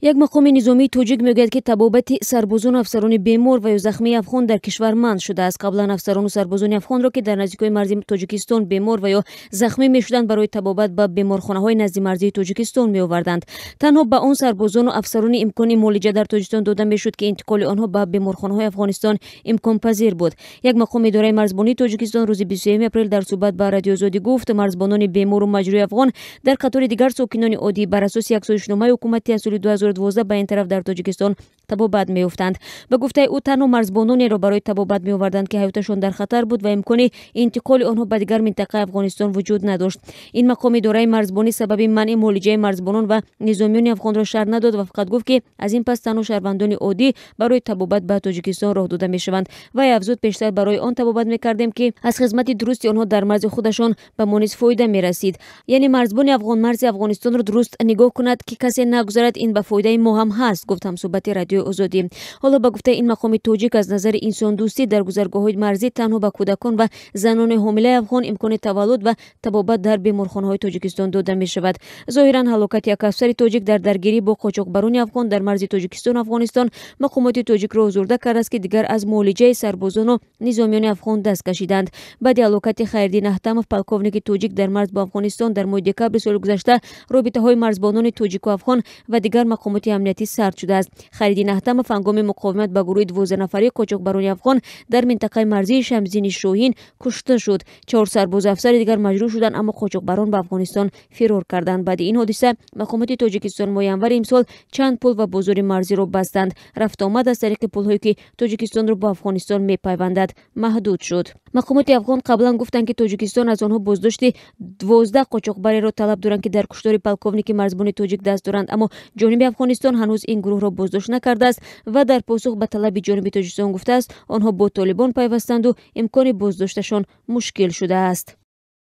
یک مقام نظامی توجیک میگوید که табобати сарбозону афсарони бемор و یا захмии афғон در کشور منع شده است. قبلا афсарону سربازانی افغان را که در نزدیکی مرزی توجیکستان بمور و یا захмӣ مشودند برای табобат به беморхонаҳои наздимарзии توجیکستان меоварданд. تنها به آن سربازان و افسرانی امکان معالجه در تاجیکستان داده میشد که انتقال آنها به بمورخانه‌های افغانستان امکان پذیر بود. یک مقام اداره مرزبانی تاجیکستان روز 23 اپریل در صحبت با رادیو آزادی گفت مرزبانان بمور و مجروح افغان در قطار دیگر ساکنان عادی بر اساس یک سازشنامه حکومتی از سال 2012 به این طرف در تاجیکستان табобат میافتند. به گفته او تنها مرزبانانی را برای табобат میآوردند که حیاتشان در خطر بود و امکان انتقال آنها به دیگر منطقه افغانستان وجود نداشت. این مقام اداره مرزبانی سبب منع معالجه مرزبانان و نظامیان افغان را شرح نداد و فقط گفت که از این پس تنها شهروندان عادی برای табобат به تاجیکستان راه داده میشوند و افزود پیشتر برای آن табобат میکردیم که از خدمت درست آنها در مرز خودشان به ما نیز فایده میرسید. یعنی مرزبان افغان مرز افغانستان را درست نگاه کند که کسی نگذارد این به فایده ما هم هست، گفت همصحبت رادیو آزادی. حالا به گفته این مقام توجیک از نظر انسان دوستی در گذرگاه‌های مرزی تنها به کودکان و زنان حامله افغان امکان تولد و табобат در بمورخانه‌های تاجیکستان داده می‌شود. ظاهراً هلاکت یک افسر توجیک در درگیری با قاچاقبران افغان در مرز تاجیکستان افغانستان مقامات توجیک را آزرده کرده است که دیگر از معالجه سربازان و نظامیان افغان دست کشیدند. بعد هلاکت خیردین احتماف پلکاونیک توجیک در مرز با افغانستان در ماه دکبر سال گذشته رابطه‌های مرزبانان توجیک و افغان و دیگر مقامات امنیتی سرد شده است. خیردین احتماف هنگام مقاومت با گروه 12 نفری قاچاقبران افغان در منطقه مرزی شمزین شاهین کشته شد. 4 سرباز افسر دیگر مجروح شدند اما قاچاقبران به افغانستان فرار کردند. بعد این حادثه مقامات تاجیکستان ماه ینور امسال چند پل و بازار مرزی را بستند. رفت آمد از طریق پل‌هایی که تاجیکستان را با افغانستان می‌پیوندد محدود شد. مقامات افغان قبلا گفتند که تاجیکستان از آنها بازداشت 12 قاچاقبر را طلب دارند که در کشتار پلکاونیک مرزبان توجیک دست دارند، اما جانب افغانستان هنوز این گروه را بازداشت نکرده است و در پاسخ به طلب جانب تاجیکستان گفته است آنها با طالبان پیوستند و امکان بازداشتشان مشکل شده است.